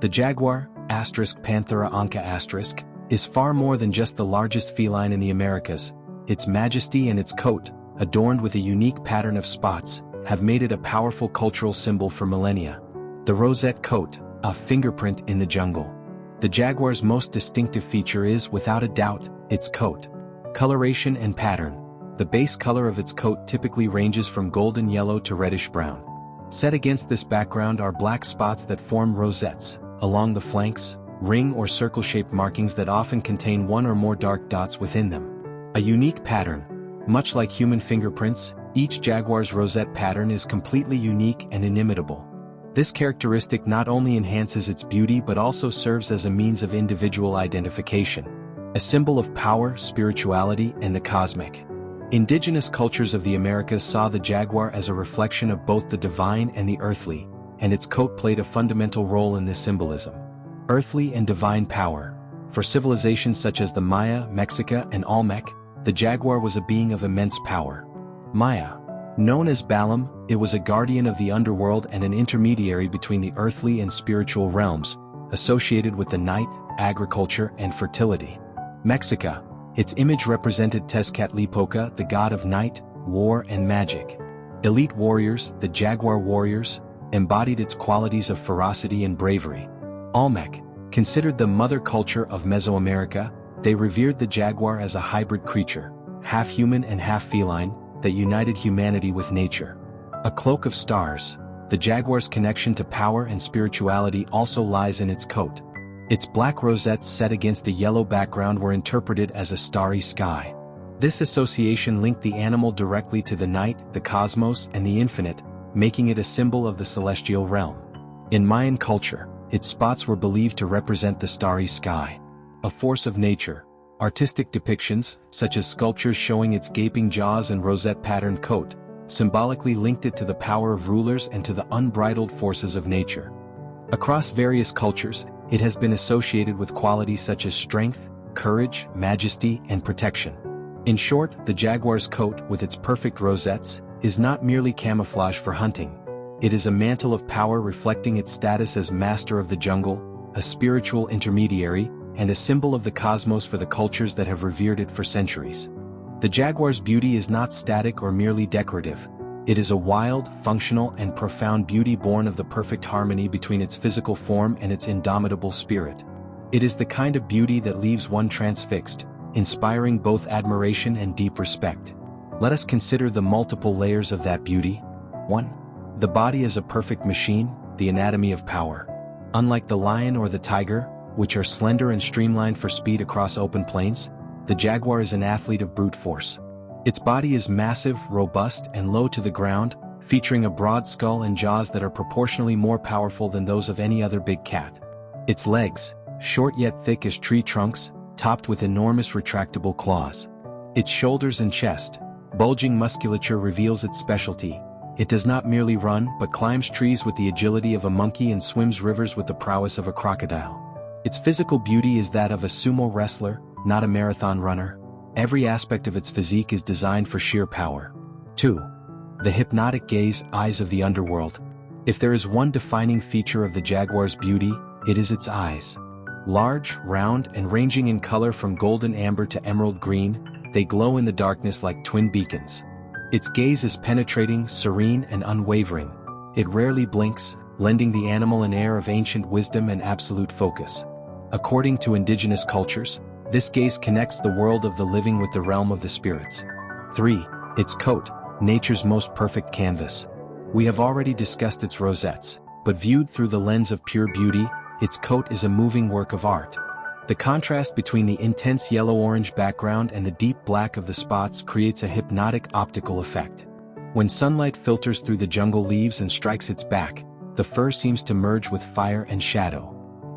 The jaguar, Panthera onca is far more than just the largest feline in the Americas. Its majesty and its coat, adorned with a unique pattern of spots, have made it a powerful cultural symbol for millennia. The rosette coat, a fingerprint in the jungle. The jaguar's most distinctive feature is, without a doubt, its coat. Coloration and pattern. The base color of its coat typically ranges from golden yellow to reddish brown. Set against this background are black spots that form rosettes along the flanks, ring or circle-shaped markings that often contain one or more dark dots within them. A unique pattern. Much like human fingerprints, each jaguar's rosette pattern is completely unique and inimitable. This characteristic not only enhances its beauty but also serves as a means of individual identification, a symbol of power, spirituality, and the cosmic. Indigenous cultures of the Americas saw the jaguar as a reflection of both the divine and the earthly, and its coat played a fundamental role in this symbolism. Earthly and divine power. For civilizations such as the Maya, Mexica, and Olmec, the jaguar was a being of immense power. Maya. Known as Balaam, it was a guardian of the underworld and an intermediary between the earthly and spiritual realms, associated with the night, agriculture, and fertility. Mexica. Its image represented Tezcatlipoca, the god of night, war, and magic. Elite warriors, the jaguar warriors, embodied its qualities of ferocity and bravery. Olmec. Considered the mother culture of Mesoamerica, they revered the jaguar as a hybrid creature, half human and half feline, that united humanity with nature. A cloak of stars. The jaguar's connection to power and spirituality also lies in its coat. Its black rosettes set against a yellow background were interpreted as a starry sky. This association linked the animal directly to the night, the cosmos, and the infinite, making it a symbol of the celestial realm. In Mayan culture, its spots were believed to represent the starry sky. A force of nature. Artistic depictions, such as sculptures showing its gaping jaws and rosette-patterned coat, symbolically linked it to the power of rulers and to the unbridled forces of nature. Across various cultures, it has been associated with qualities such as strength, courage, majesty, and protection. In short, the jaguar's coat, with its perfect rosettes, is not merely camouflage for hunting. It is a mantle of power reflecting its status as master of the jungle, a spiritual intermediary, and a symbol of the cosmos for the cultures that have revered it for centuries. The jaguar's beauty is not static or merely decorative. It is a wild, functional, and profound beauty born of the perfect harmony between its physical form and its indomitable spirit. It is the kind of beauty that leaves one transfixed, inspiring both admiration and deep respect. Let us consider the multiple layers of that beauty. 1. The body is a perfect machine, the anatomy of power. Unlike the lion or the tiger, which are slender and streamlined for speed across open plains, the jaguar is an athlete of brute force. Its body is massive, robust, and low to the ground, featuring a broad skull and jaws that are proportionally more powerful than those of any other big cat. Its legs, short yet thick as tree trunks, topped with enormous retractable claws. Its shoulders and chest, bulging musculature reveals its specialty. It does not merely run but climbs trees with the agility of a monkey and swims rivers with the prowess of a crocodile. Its physical beauty is that of a sumo wrestler, not a marathon runner. Every aspect of its physique is designed for sheer power. 2. The hypnotic gaze, eyes of the underworld. If there is one defining feature of the jaguar's beauty, it is its eyes. Large, round, and ranging in color from golden amber to emerald green, they glow in the darkness like twin beacons. Its gaze is penetrating, serene, and unwavering. It rarely blinks, lending the animal an air of ancient wisdom and absolute focus. According to indigenous cultures, this gaze connects the world of the living with the realm of the spirits. 3. Its coat, nature's most perfect canvas. We have already discussed its rosettes, but viewed through the lens of pure beauty, its coat is a moving work of art. The contrast between the intense yellow-orange background and the deep black of the spots creates a hypnotic optical effect. When sunlight filters through the jungle leaves and strikes its back, the fur seems to merge with fire and shadow.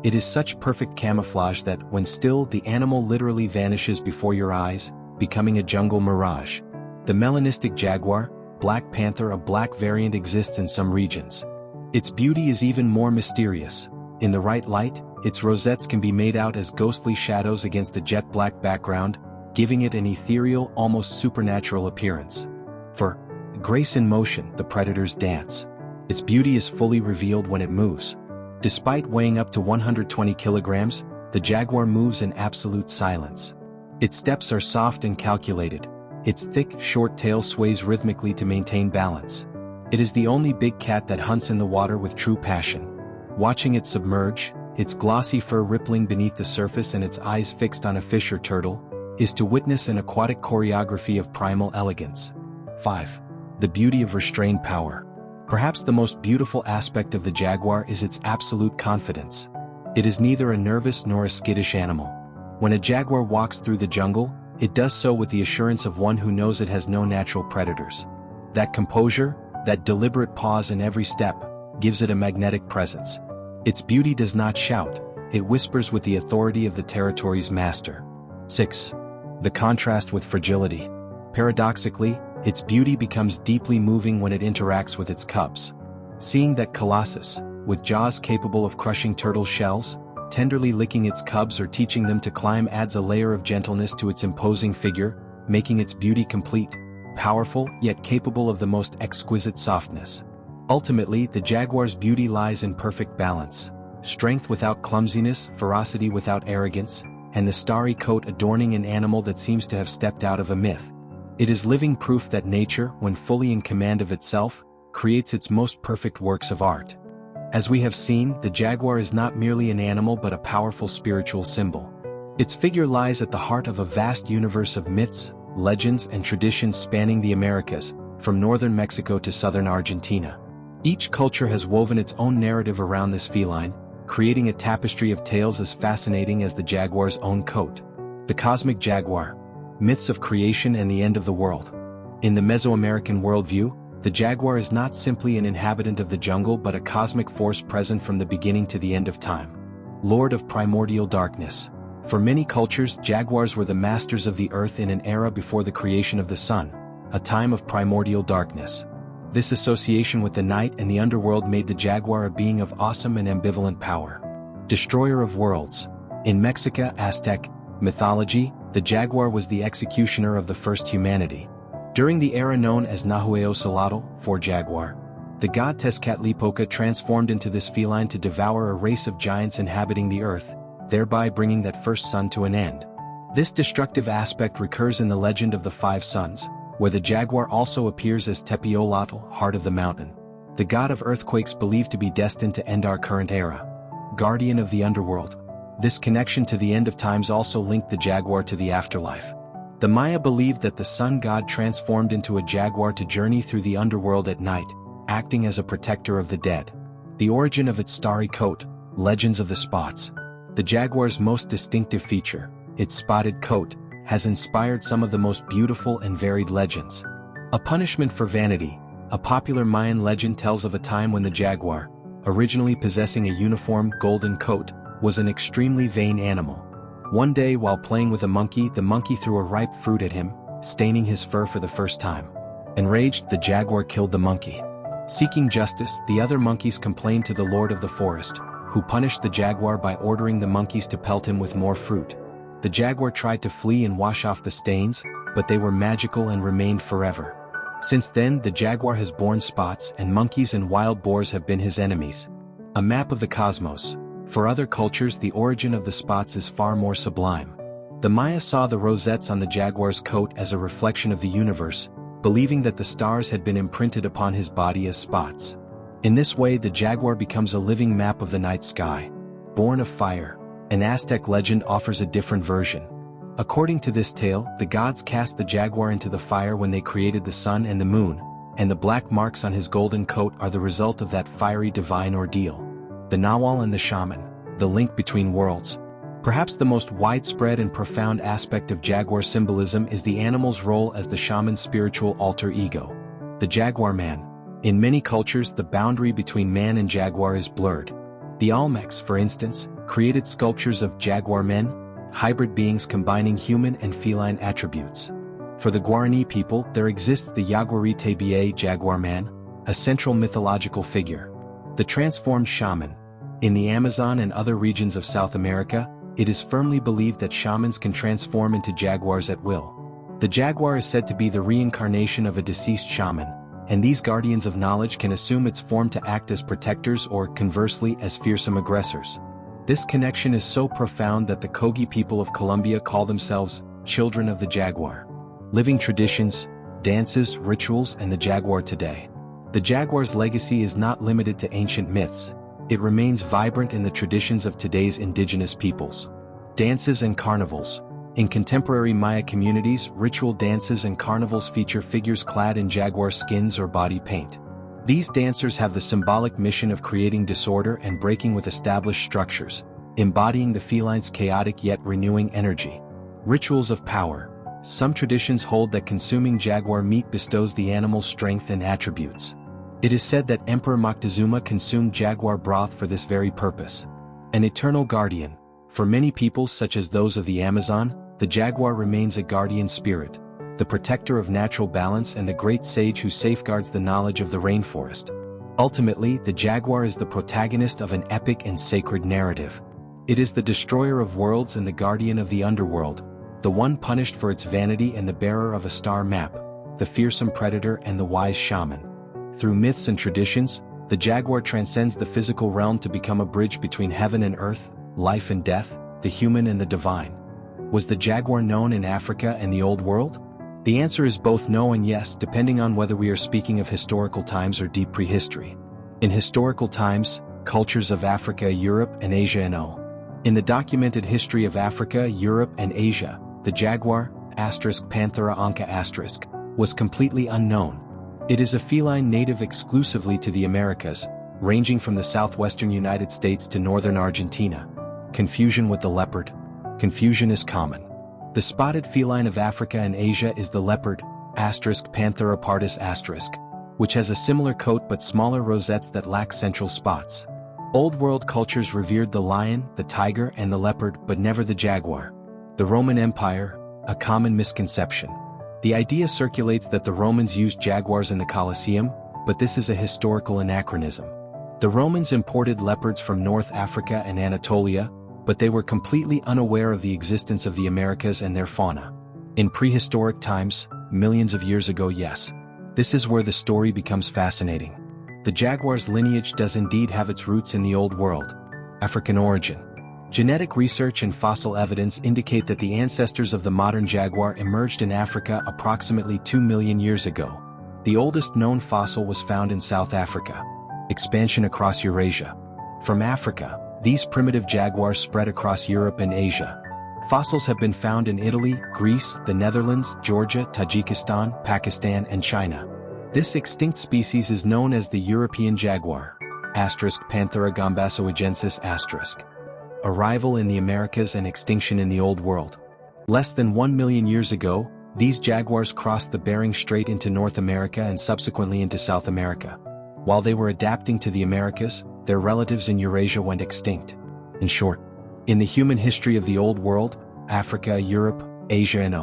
It is such perfect camouflage that, when still, the animal literally vanishes before your eyes, becoming a jungle mirage. The melanistic jaguar, black panther, a black variant, exists in some regions. Its beauty is even more mysterious. In the right light, its rosettes can be made out as ghostly shadows against a jet-black background, giving it an ethereal, almost supernatural appearance. For grace in motion, the predator's dance. Its beauty is fully revealed when it moves. Despite weighing up to 120 kilograms, the jaguar moves in absolute silence. Its steps are soft and calculated. Its thick, short tail sways rhythmically to maintain balance. It is the only big cat that hunts in the water with true passion. Watching it submerge, its glossy fur rippling beneath the surface and its eyes fixed on a fish or turtle, is to witness an aquatic choreography of primal elegance. 5. The beauty of restrained power. Perhaps the most beautiful aspect of the jaguar is its absolute confidence. It is neither a nervous nor a skittish animal. When a jaguar walks through the jungle, it does so with the assurance of one who knows it has no natural predators. That composure, that deliberate pause in every step, gives it a magnetic presence. Its beauty does not shout, it whispers with the authority of the territory's master. 6. The contrast with fragility. Paradoxically, its beauty becomes deeply moving when it interacts with its cubs. Seeing that colossus, with jaws capable of crushing turtle shells, tenderly licking its cubs or teaching them to climb adds a layer of gentleness to its imposing figure, making its beauty complete, powerful, yet capable of the most exquisite softness. Ultimately, the jaguar's beauty lies in perfect balance. Strength without clumsiness, ferocity without arrogance, and the starry coat adorning an animal that seems to have stepped out of a myth. It is living proof that nature, when fully in command of itself, creates its most perfect works of art. As we have seen, the jaguar is not merely an animal but a powerful spiritual symbol. Its figure lies at the heart of a vast universe of myths, legends and traditions spanning the Americas, from northern Mexico to southern Argentina. Each culture has woven its own narrative around this feline, creating a tapestry of tales as fascinating as the jaguar's own coat. The cosmic jaguar. Myths of creation and the end of the world. In the Mesoamerican worldview, the jaguar is not simply an inhabitant of the jungle but a cosmic force present from the beginning to the end of time. Lord of primordial darkness. For many cultures, jaguars were the masters of the earth in an era before the creation of the sun, a time of primordial darkness. This association with the night and the underworld made the jaguar a being of awesome and ambivalent power. Destroyer of worlds. In Mexica, Aztec mythology, the jaguar was the executioner of the first humanity. During the era known as Nahuatl for jaguar, the god Tezcatlipoca transformed into this feline to devour a race of giants inhabiting the earth, thereby bringing that first sun to an end. This destructive aspect recurs in the legend of the Five Suns, where the jaguar also appears as Tepeolotl, heart of the mountain, the god of earthquakes believed to be destined to end our current era. Guardian of the underworld. This connection to the end of times also linked the jaguar to the afterlife. The Maya believed that the sun god transformed into a jaguar to journey through the underworld at night, acting as a protector of the dead. The origin of its starry coat. Legends of the spots. The jaguar's most distinctive feature, its spotted coat, has inspired some of the most beautiful and varied legends. A punishment for vanity. A popular Mayan legend tells of a time when the jaguar, originally possessing a uniform golden coat, was an extremely vain animal. One day while playing with a monkey, the monkey threw a ripe fruit at him, staining his fur for the first time. Enraged, the jaguar killed the monkey. Seeking justice, the other monkeys complained to the lord of the forest, who punished the jaguar by ordering the monkeys to pelt him with more fruit. The jaguar tried to flee and wash off the stains, but they were magical and remained forever. Since then, the jaguar has borne spots, and monkeys and wild boars have been his enemies. A map of the cosmos. For other cultures, the origin of the spots is far more sublime. The Maya saw the rosettes on the jaguar's coat as a reflection of the universe, believing that the stars had been imprinted upon his body as spots. In this way, the jaguar becomes a living map of the night sky. Born of fire. An Aztec legend offers a different version. According to this tale, the gods cast the jaguar into the fire when they created the sun and the moon, and the black marks on his golden coat are the result of that fiery divine ordeal. The Nahuatl and the shaman, the link between worlds. Perhaps the most widespread and profound aspect of jaguar symbolism is the animal's role as the shaman's spiritual alter ego. The jaguar man. In many cultures, the boundary between man and jaguar is blurred. The Olmecs, for instance, created sculptures of jaguar men, hybrid beings combining human and feline attributes. For the Guarani people, there exists the Yaguarí jaguar man, a central mythological figure. The transformed shaman. In the Amazon and other regions of South America, it is firmly believed that shamans can transform into jaguars at will. The jaguar is said to be the reincarnation of a deceased shaman, and these guardians of knowledge can assume its form to act as protectors or, conversely, as fearsome aggressors. This connection is so profound that the Kogi people of Colombia call themselves children of the jaguar. Living traditions, dances, rituals, and the jaguar today. The jaguar's legacy is not limited to ancient myths. It remains vibrant in the traditions of today's indigenous peoples. Dances and carnivals. In contemporary Maya communities, ritual dances and carnivals feature figures clad in jaguar skins or body paint. These dancers have the symbolic mission of creating disorder and breaking with established structures, embodying the feline's chaotic yet renewing energy. Rituals of power. Some traditions hold that consuming jaguar meat bestows the animal strength and attributes. It is said that Emperor Moctezuma consumed jaguar broth for this very purpose. An eternal guardian. For many peoples such as those of the Amazon, the jaguar remains a guardian spirit, the protector of natural balance and the great sage who safeguards the knowledge of the rainforest. Ultimately, the jaguar is the protagonist of an epic and sacred narrative. It is the destroyer of worlds and the guardian of the underworld, the one punished for its vanity and the bearer of a star map, the fearsome predator and the wise shaman. Through myths and traditions, the jaguar transcends the physical realm to become a bridge between heaven and earth, life and death, the human and the divine. Was the jaguar known in Africa and the Old World? The answer is both no and yes, depending on whether we are speaking of historical times or deep prehistory. In historical times, cultures of Africa, Europe, and Asia know. In the documented history of Africa, Europe, and Asia, the jaguar, Panthera onca*, was completely unknown. It is a feline native exclusively to the Americas, ranging from the southwestern United States to northern Argentina. Confusion with the leopard. Confusion is common. The spotted feline of Africa and Asia is the leopard, Panthera pardus*, which has a similar coat but smaller rosettes that lack central spots. Old World cultures revered the lion, the tiger, and the leopard, but never the jaguar. The Roman Empire, a common misconception. The idea circulates that the Romans used jaguars in the Colosseum, but this is a historical anachronism. The Romans imported leopards from North Africa and Anatolia, but they were completely unaware of the existence of the Americas and their fauna. In prehistoric times, millions of years ago, yes. This is where the story becomes fascinating. The jaguar's lineage does indeed have its roots in the Old World. African origin. Genetic research and fossil evidence indicate that the ancestors of the modern jaguar emerged in Africa approximately 2 million years ago. The oldest known fossil was found in South Africa. Expansion across Eurasia. From Africa, these primitive jaguars spread across Europe and Asia. Fossils have been found in Italy, Greece, the Netherlands, Georgia, Tajikistan, Pakistan, and China. This extinct species is known as the European jaguar, Panthera gombasoagensis*. Arrival in the Americas and extinction in the Old World. Less than 1 million years ago, these jaguars crossed the Bering Strait into North America and subsequently into South America. While they were adapting to the Americas, their relatives in Eurasia went extinct. In short, in the human history of the Old World, Africa, Europe, Asia, and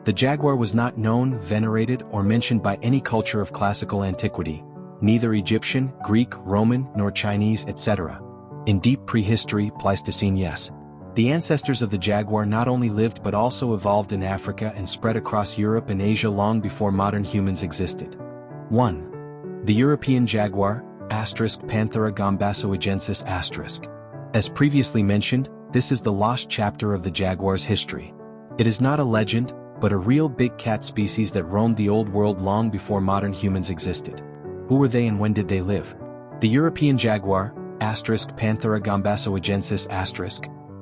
the jaguar was not known, venerated, or mentioned by any culture of classical antiquity, neither Egyptian, Greek, Roman, nor Chinese, etc. In deep prehistory, Pleistocene, yes. The ancestors of the jaguar not only lived but also evolved in Africa and spread across Europe and Asia long before modern humans existed. 1. The European jaguar, Panthera gombasoagensis*. As previously mentioned, this is the lost chapter of the jaguar's history. It is not a legend, but a real big cat species that roamed the Old World long before modern humans existed. Who were they and when did they live? The European jaguar, Panthera gombasoagensis*,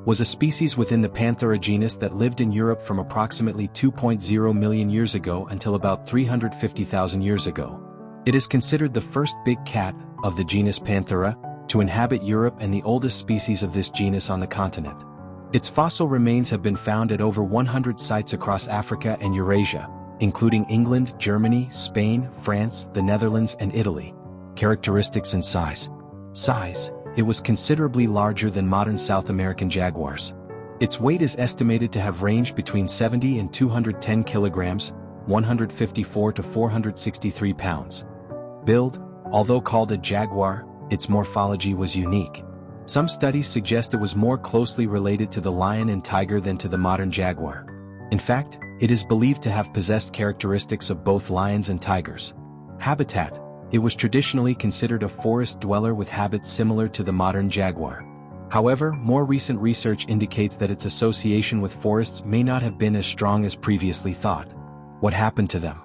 was a species within the Panthera genus that lived in Europe from approximately 2.0 million years ago until about 350,000 years ago. It is considered the first big cat, of the genus Panthera, to inhabit Europe and the oldest species of this genus on the continent. Its fossil remains have been found at over 100 sites across Africa and Eurasia, including England, Germany, Spain, France, the Netherlands, and Italy. Characteristics and size. Size. It was considerably larger than modern South American jaguars. Its weight is estimated to have ranged between 70 and 210 kilograms, 154 to 463 pounds. Build. Although called a jaguar, its morphology was unique. Some studies suggest it was more closely related to the lion and tiger than to the modern jaguar. In fact, it is believed to have possessed characteristics of both lions and tigers. Habitat. It was traditionally considered a forest dweller with habits similar to the modern jaguar. However, more recent research indicates that its association with forests may not have been as strong as previously thought. What happened to them?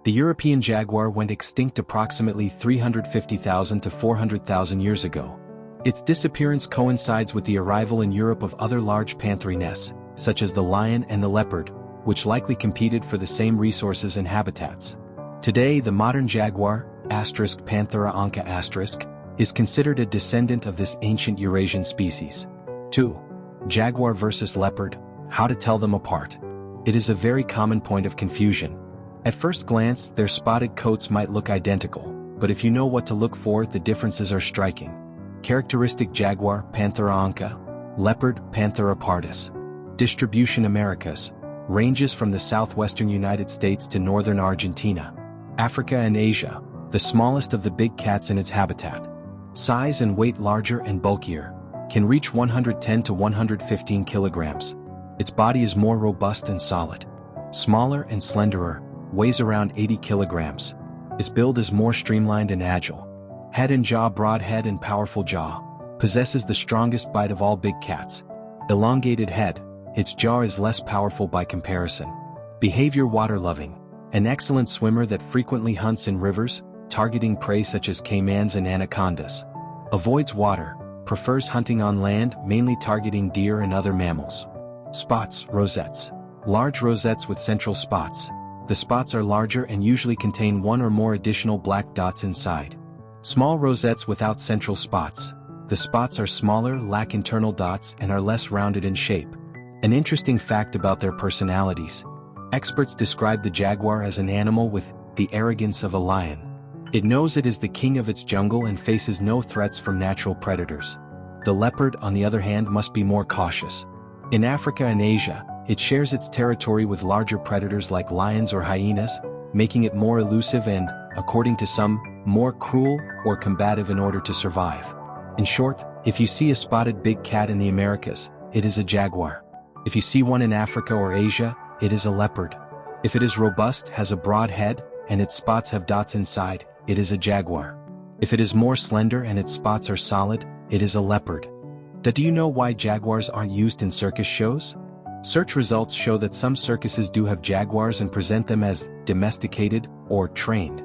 The European jaguar went extinct approximately 350,000 to 400,000 years ago. Its disappearance coincides with the arrival in Europe of other large pantheriness, such as the lion and the leopard, which likely competed for the same resources and habitats. Today, the modern jaguar, Panthera onca*, is considered a descendant of this ancient Eurasian species. 2. Jaguar versus leopard. How to tell them apart. It is a very common point of confusion. At first glance, their spotted coats might look identical, but if you know what to look for, the differences are striking. Characteristic jaguar, Panthera onca, leopard, Panthera pardus. Distribution Americas. Ranges from the southwestern United States to northern Argentina. Africa and Asia, the smallest of the big cats in its habitat. Size and weight larger and bulkier, can reach 110 to 115 kilograms. Its body is more robust and solid. Smaller and slenderer, weighs around 80 kilograms. Its build is more streamlined and agile. Head and jaw, broad head and powerful jaw. Possesses the strongest bite of all big cats. Elongated head, its jaw is less powerful by comparison. Behavior water-loving. An excellent swimmer that frequently hunts in rivers, targeting prey such as caimans and anacondas. Avoids water, prefers hunting on land, mainly targeting deer and other mammals. Spots, rosettes. Large rosettes with central spots. The spots are larger and usually contain one or more additional black dots inside. Small rosettes without central spots. The spots are smaller, lack internal dots, and are less rounded in shape. An interesting fact about their personalities. Experts describe the jaguar as an animal with the arrogance of a lion. It knows it is the king of its jungle and faces no threats from natural predators. The leopard, on the other hand, must be more cautious. In Africa and Asia, it shares its territory with larger predators like lions or hyenas, making it more elusive and, according to some, more cruel or combative in order to survive. In short, if you see a spotted big cat in the Americas, it is a jaguar. If you see one in Africa or Asia, it is a leopard. If it is robust, has a broad head, and its spots have dots inside, it is a jaguar. If it is more slender and its spots are solid, it is a leopard. Do you know why jaguars aren't used in circus shows? Search results show that some circuses do have jaguars and present them as domesticated or trained.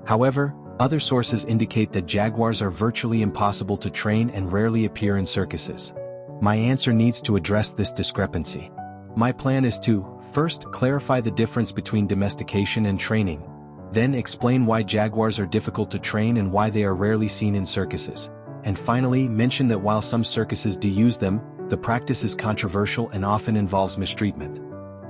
However, other sources indicate that jaguars are virtually impossible to train and rarely appear in circuses. My answer needs to address this discrepancy. My plan is to, first, clarify the difference between domestication and training. Then explain why jaguars are difficult to train and why they are rarely seen in circuses. And finally, mention that while some circuses do use them, the practice is controversial and often involves mistreatment.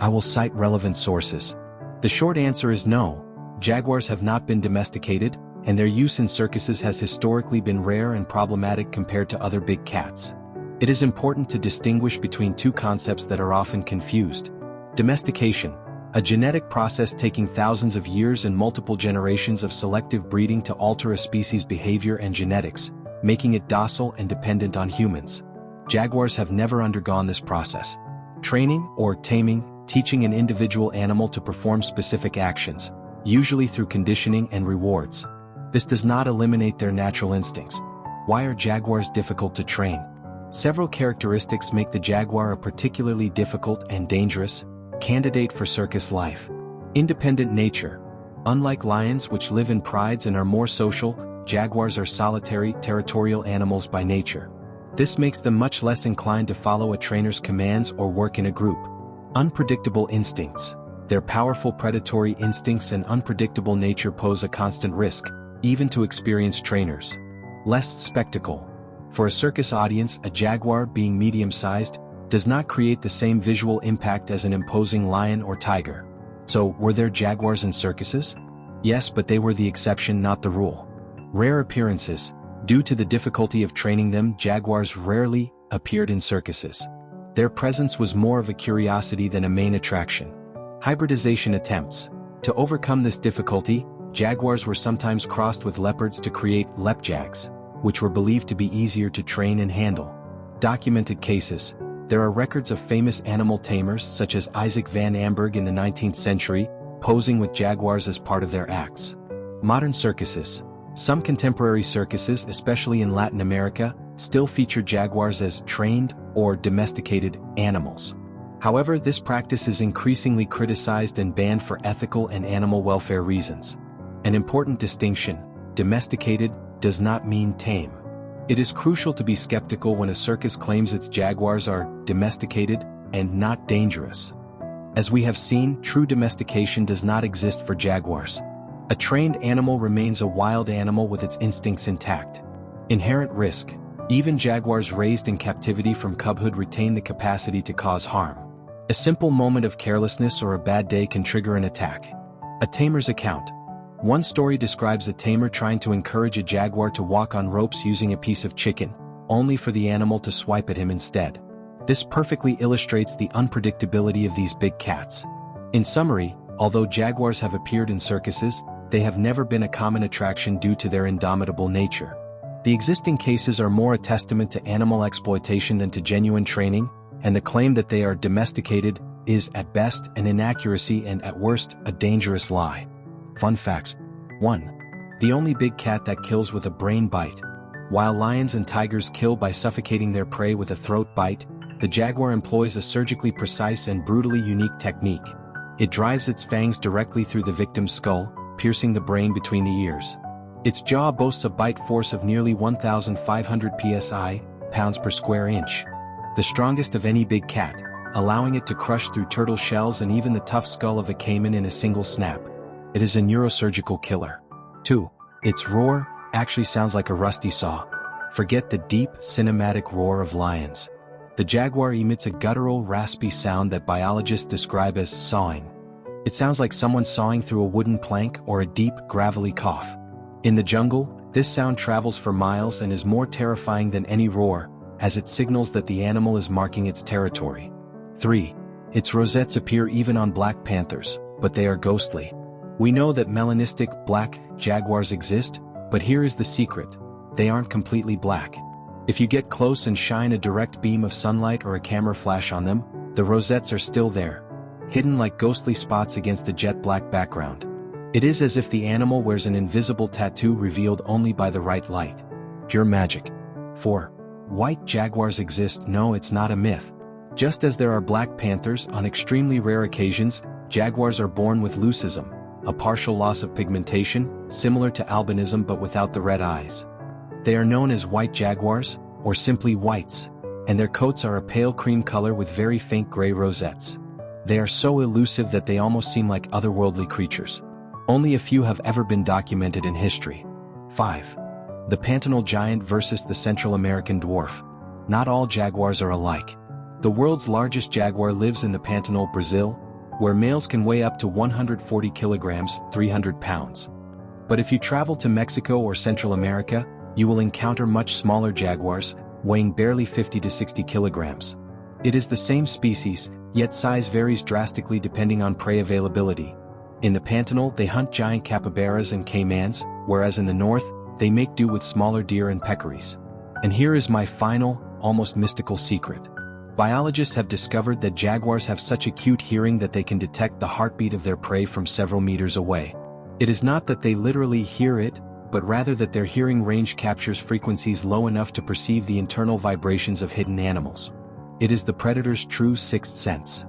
I will cite relevant sources. The short answer is no. Jaguars have not been domesticated, and their use in circuses has historically been rare and problematic compared to other big cats. It is important to distinguish between two concepts that are often confused. Domestication, a genetic process taking thousands of years and multiple generations of selective breeding to alter a species' behavior and genetics, making it docile and dependent on humans. Jaguars have never undergone this process. Training, or taming, teaching an individual animal to perform specific actions, usually through conditioning and rewards. This does not eliminate their natural instincts. Why are jaguars difficult to train? Several characteristics make the jaguar a particularly difficult and dangerous candidate for circus life. Independent nature. Unlike lions, which live in prides and are more social, jaguars are solitary, territorial animals by nature. This makes them much less inclined to follow a trainer's commands or work in a group. Unpredictable instincts. Their powerful predatory instincts and unpredictable nature pose a constant risk, even to experienced trainers. Less spectacle. For a circus audience, a jaguar, being medium-sized, does not create the same visual impact as an imposing lion or tiger. So, were there jaguars in circuses? Yes, but they were the exception, not the rule. Rare appearances. Due to the difficulty of training them, jaguars rarely appeared in circuses. Their presence was more of a curiosity than a main attraction. Hybridization attempts. To overcome this difficulty, jaguars were sometimes crossed with leopards to create lepjags, which were believed to be easier to train and handle. Documented cases. There are records of famous animal tamers such as Isaac van Amberg in the 19th century, posing with jaguars as part of their acts. Modern circuses. Some contemporary circuses, especially in Latin America, still feature jaguars as trained or domesticated animals. However, this practice is increasingly criticized and banned for ethical and animal welfare reasons. An important distinction: domesticated does not mean tame. It is crucial to be skeptical when a circus claims its jaguars are domesticated and not dangerous. As we have seen, true domestication does not exist for jaguars. A trained animal remains a wild animal with its instincts intact. Inherent risk. Even jaguars raised in captivity from cubhood retain the capacity to cause harm. A simple moment of carelessness or a bad day can trigger an attack. A tamer's account. One story describes a tamer trying to encourage a jaguar to walk on ropes using a piece of chicken, only for the animal to swipe at him instead. This perfectly illustrates the unpredictability of these big cats. In summary, although jaguars have appeared in circuses, they have never been a common attraction due to their indomitable nature. The existing cases are more a testament to animal exploitation than to genuine training, and the claim that they are domesticated is at best an inaccuracy and at worst a dangerous lie. Fun facts. 1. The only big cat that kills with a brain bite. While lions and tigers kill by suffocating their prey with a throat bite, the jaguar employs a surgically precise and brutally unique technique. It drives its fangs directly through the victim's skull, piercing the brain between the ears. Its jaw boasts a bite force of nearly 1,500 psi, pounds per square inch. The strongest of any big cat, allowing it to crush through turtle shells and even the tough skull of a caiman in a single snap. It is a neurosurgical killer. 2. Its roar actually sounds like a rusty saw. Forget the deep, cinematic roar of lions. The jaguar emits a guttural, raspy sound that biologists describe as sawing. It sounds like someone sawing through a wooden plank or a deep, gravelly cough. In the jungle, this sound travels for miles and is more terrifying than any roar, as it signals that the animal is marking its territory. 3. Its rosettes appear even on black panthers, but they are ghostly. We know that melanistic, black jaguars exist, but here is the secret: they aren't completely black. If you get close and shine a direct beam of sunlight or a camera flash on them, the rosettes are still there, hidden like ghostly spots against a jet black background. It is as if the animal wears an invisible tattoo revealed only by the right light. Pure magic. 4. White jaguars exist. No, it's not a myth. Just as there are black panthers, on extremely rare occasions, jaguars are born with leucism, a partial loss of pigmentation, similar to albinism but without the red eyes. They are known as white jaguars, or simply whites, and their coats are a pale cream color with very faint gray rosettes. They are so elusive that they almost seem like otherworldly creatures. Only a few have ever been documented in history. 5. The Pantanal giant versus the Central American dwarf. Not all jaguars are alike. The world's largest jaguar lives in the Pantanal, Brazil, where males can weigh up to 140 kilograms, 300 pounds. But if you travel to Mexico or Central America, you will encounter much smaller jaguars, weighing barely 50 to 60 kilograms. It is the same species, yet size varies drastically depending on prey availability. In the Pantanal, they hunt giant capybaras and caimans, whereas in the north, they make do with smaller deer and peccaries. And here is my final, almost mystical secret. Biologists have discovered that jaguars have such acute hearing that they can detect the heartbeat of their prey from several meters away. It is not that they literally hear it, but rather that their hearing range captures frequencies low enough to perceive the internal vibrations of hidden animals. It is the predator's true sixth sense.